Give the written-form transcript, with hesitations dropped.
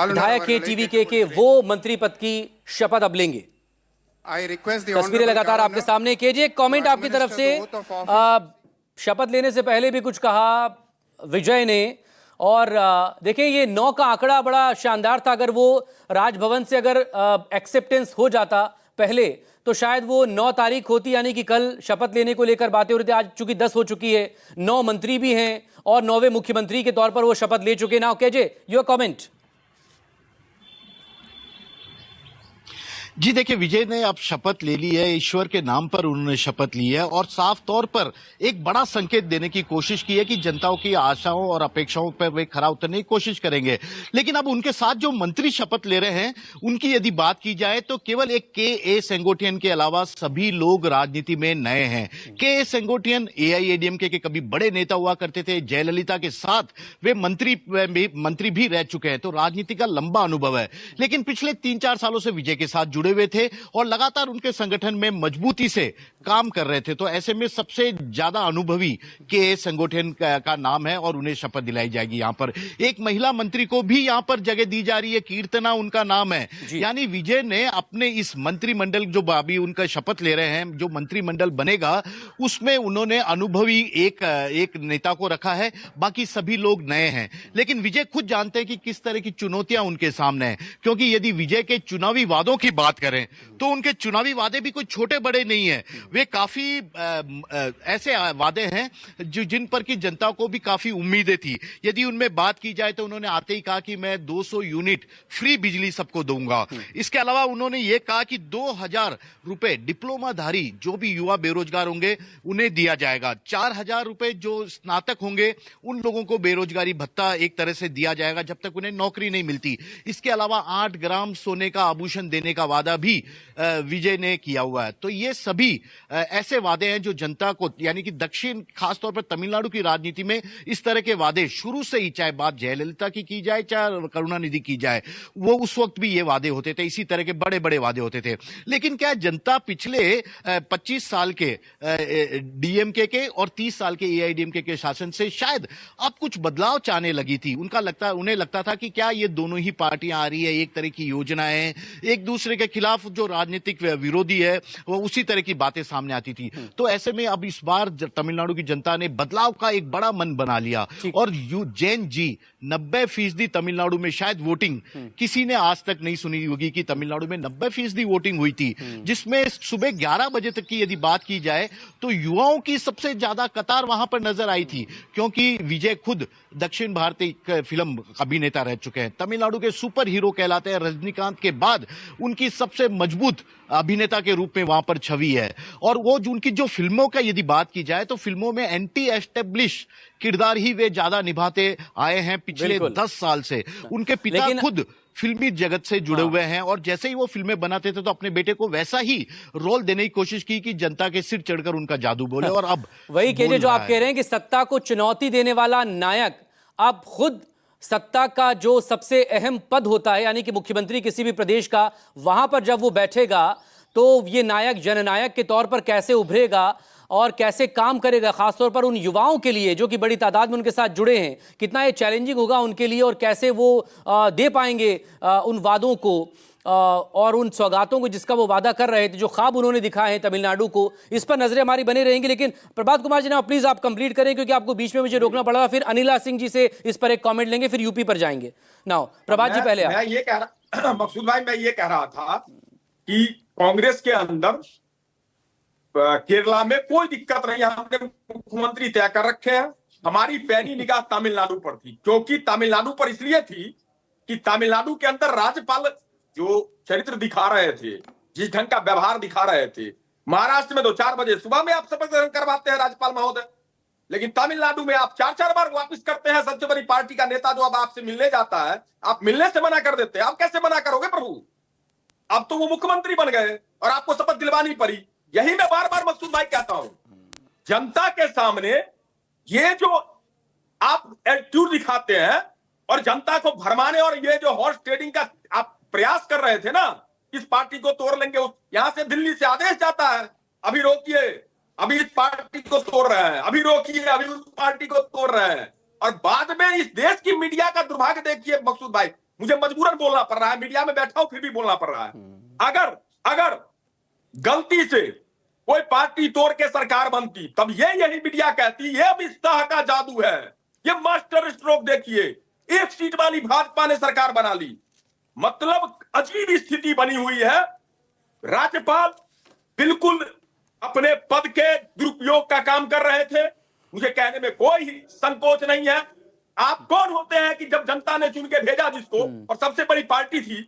विधायक के टीवीके के वो मंत्री पद की शपथ अब लेंगे। तस्वीरें लगातार आपके सामने। केजे, कमेंट आपकी तरफ से। शपथ लेने से पहले भी कुछ कहा विजय ने, और देखिए ये 9 का आंकड़ा बड़ा शानदार था। अगर वो राजभवन से अगर एक्सेप्टेंस हो जाता पहले तो शायद वो 9 तारीख होती, यानी कि कल शपथ लेने को लेकर बातें हो रही थी। आज चूंकि 10 हो चुकी है, 9 मंत्री भी हैं और 9वें मुख्यमंत्री के तौर पर वो शपथ ले चुके। Now KJ, your comment. जी देखिए, विजय ने अब शपथ ले ली है, ईश्वर के नाम पर उन्होंने शपथ ली है और साफ तौर पर एक बड़ा संकेत देने की कोशिश की है कि जनताओं की आशाओं और अपेक्षाओं पर वे खरा उतरने की कोशिश करेंगे। लेकिन अब उनके साथ जो मंत्री शपथ ले रहे हैं उनकी यदि बात की जाए तो केवल एक के सेंगोटियन के अलावा सभी लोग राजनीति में नए हैं। के सेंगोटियन एआईएडीएमके के कभी बड़े नेता हुआ करते थे, जयललिता के साथ वे मंत्री भी रह चुके हैं, तो राजनीति का लंबा अनुभव है। लेकिन पिछले 3-4 सालों से विजय के साथ जुड़े हुए थे और लगातार उनके संगठन में मजबूती से काम कर रहे थे, तो ऐसे में सबसे ज्यादा अनुभवी के संगठन का नाम है और उन्हें शपथ दिलाई जाएगी। यहां पर एक महिला मंत्री को भी यहां पर जगह दी जा रही है, कीर्तना उनका नाम है। यानी विजय ने अपने इस मंत्रिमंडल जो अभी उनका शपथ ले रहे हैं, जो मंत्रिमंडल बनेगा उसमें उन्होंने अनुभवी एक नेता को रखा है, बाकी सभी लोग नए हैं। लेकिन विजय खुद जानते हैं कि किस तरह की चुनौतियां उनके सामने हैं, क्योंकि यदि विजय के चुनावी वादों की बात करें तो उनके चुनावी वादे भी कोई छोटे बड़े नहीं है। वे काफी ऐसे वादे हैं जिन पर की जनता को भी काफी उम्मीदें थी। यदि उनमें बात की जाए तो उन्होंने आते ही कहा कि मैं 200 यूनिट फ्री बिजली सबको दूंगा। इसके अलावा उन्होंने ये कहा कि 2000 रुपए डिप्लोमाधारी जो भी युवा बेरोजगार होंगे उन्हें दिया जाएगा। 4000 रुपए जो स्नातक होंगे उन लोगों को बेरोजगारी भत्ता एक तरह से दिया जाएगा जब तक उन्हें नौकरी नहीं मिलती। इसके अलावा 8 ग्राम सोने का आभूषण देने का वादा भी विजय ने किया हुआ है। तो ये सभी ऐसे वादे हैं जो जनता को, यानी कि खासतौर पर तमिलनाडु की राजनीति में इस तरह के वादे शुरू से ही, चाहे बात जयललिता की जाए चाहे करुणानिधि की जाए, वो उस वक्त भी ये वादे होते थे, इसी तरह के बड़े बड़े वादे होते थे। लेकिन क्या जनता पिछले 25 साल के डीएमके के और 30 साल के एआईडीएमके के शासन से शायद अब कुछ बदलाव चाहने लगी थी। उन्हें लगता था कि क्या ये दोनों ही पार्टियां आ रही है, एक तरह की योजनाएं, एक दूसरे के खिलाफ जो राजनीतिक विरोधी है वो उसी तरह की बातें सामने आती थी। तो ऐसे में अब इस बार तमिलनाडु की जनता ने बदलाव का एक बड़ा मन बना लिया और जैन जी 90% तमिलनाडु में शायद वोटिंग किसी ने आज तक नहीं सुनी होगी कि तमिलनाडु में 90% वोटिंग हुई थी, जिसमें सुबह 11 बजे तक की यदि बात की जाए तो युवाओं की सबसे ज्यादा कतार वहां पर नजर आई थी, क्योंकि विजय खुद दक्षिण भारतीय फिल्म अभिनेता रह चुके हैं, तमिलनाडु के सुपर हीरो कहलाते हैं। रजनीकांत के बाद उनकी सबसे मजबूत अभिनेता के रूप में वहां पर छवि है। और वो उनकी जो फिल्मों का यदि बात की जाए तो फिल्मों में एंटी एस्टेब्लिश किरदार ही वे ज्यादा निभाते आए हैं पिछले 10 साल से। उनके पिता खुद फिल्मी जगत से जुड़े हुए हैं और जैसे ही वो फिल्में बनाते थे तो अपने बेटे को वैसा ही रोल देने की कोशिश की कि जनता के सिर चढ़कर उनका जादू बोले। और अब वही केजे जो आप कह रहे हैं कि सत्ता को चुनौती देने वाला नायक अब खुद सत्ता का जो सबसे अहम पद होता है, यानी कि मुख्यमंत्री किसी भी प्रदेश का, वहां पर जब वो बैठेगा तो ये नायक जननायक के तौर पर कैसे उभरेगा और कैसे काम करेगा, खासतौर पर उन युवाओं के लिए जो कि बड़ी तादाद में उनके साथ जुड़े हैं। कितना ये चैलेंजिंग होगा उनके लिए और कैसे वो दे पाएंगे उन वादों को और उन सौगातों को जिसका वो वादा कर रहे थे, जो ख्वाब उन्होंने दिखाए हैं तमिलनाडु को। इस पर नजरें हमारी बनी रहेंगी। लेकिन प्रभात कुमार जी ना, प्लीज आप कंप्लीट करें क्योंकि आपको बीच में मुझे रोकना पड़ा। फिर अनिला सिंह जी से इस पर एक कमेंट लेंगे, फिर यूपी पर जाएंगे। नाउ प्रभात जी पहले मैं ये कह रहा मकसूद भाई, मैं ये कह रहा था कि कांग्रेस के अंदर केरला में कोई दिक्कत नहीं, हमने मुख्यमंत्री तय कर रखे हैं। हमारी पैनी निगाह तमिलनाडु पर थी, क्योंकि तमिलनाडु पर इसलिए थी कि तमिलनाडु के अंदर राज्यपाल जो चरित्र दिखा रहे थे, जिस ढंग का व्यवहार दिखा रहे थे, महाराष्ट्र में तो 4 बजे सुबह में आप शपथ ग्रहण करवाते हैं राज्यपाल महोदय, लेकिन तमिलनाडु में आप 4-4 बार वापस करते हैं। सबसे बड़ी पार्टी का नेता जो अब आपसे मिलने जाता है, आप मिलने से मना कर देते हैं। आप कैसे मना करोगे प्रभु? अब तो वो मुख्यमंत्री बन गए और आपको शपथ दिलवानी पड़ी। यही मैं बार बार मकसूद भाई कहता हूं, जनता के सामने ये जो आप एटीट्यूड दिखाते हैं और जनता को भरमाने और ये जो हॉर्स ट्रेडिंग का आप प्रयास कर रहे थे ना, इस पार्टी को तोड़ लेंगे, यहां से दिल्ली से आदेश जाता है, अभी रोकिए, अभी इस पार्टी को तोड़ रहे हैं, अभी रोकिए, अभी उस पार्टी को तोड़ रहे हैं। और बाद में इस देश की मीडिया का दुर्भाग्य देखिए मकसूद भाई, मुझे मजबूरन बोलना पड़ रहा है, मीडिया में बैठा हूं फिर भी बोलना पड़ रहा है। अगर गलती से कोई पार्टी तोड़ के सरकार बनती, तब यही मीडिया कहती ये अब इस तरह का जादू है, ये मास्टर स्ट्रोक देखिए, एक सीट वाली भाजपा ने सरकार बना ली। मतलब अजीब स्थिति बनी हुई है। राज्यपाल बिल्कुल अपने पद के दुरुपयोग का काम कर रहे थे, मुझे कहने में कोई संकोच नहीं है। आप कौन होते हैं कि जब जनता ने चुन के भेजा जिसको, और सबसे बड़ी पार्टी थी,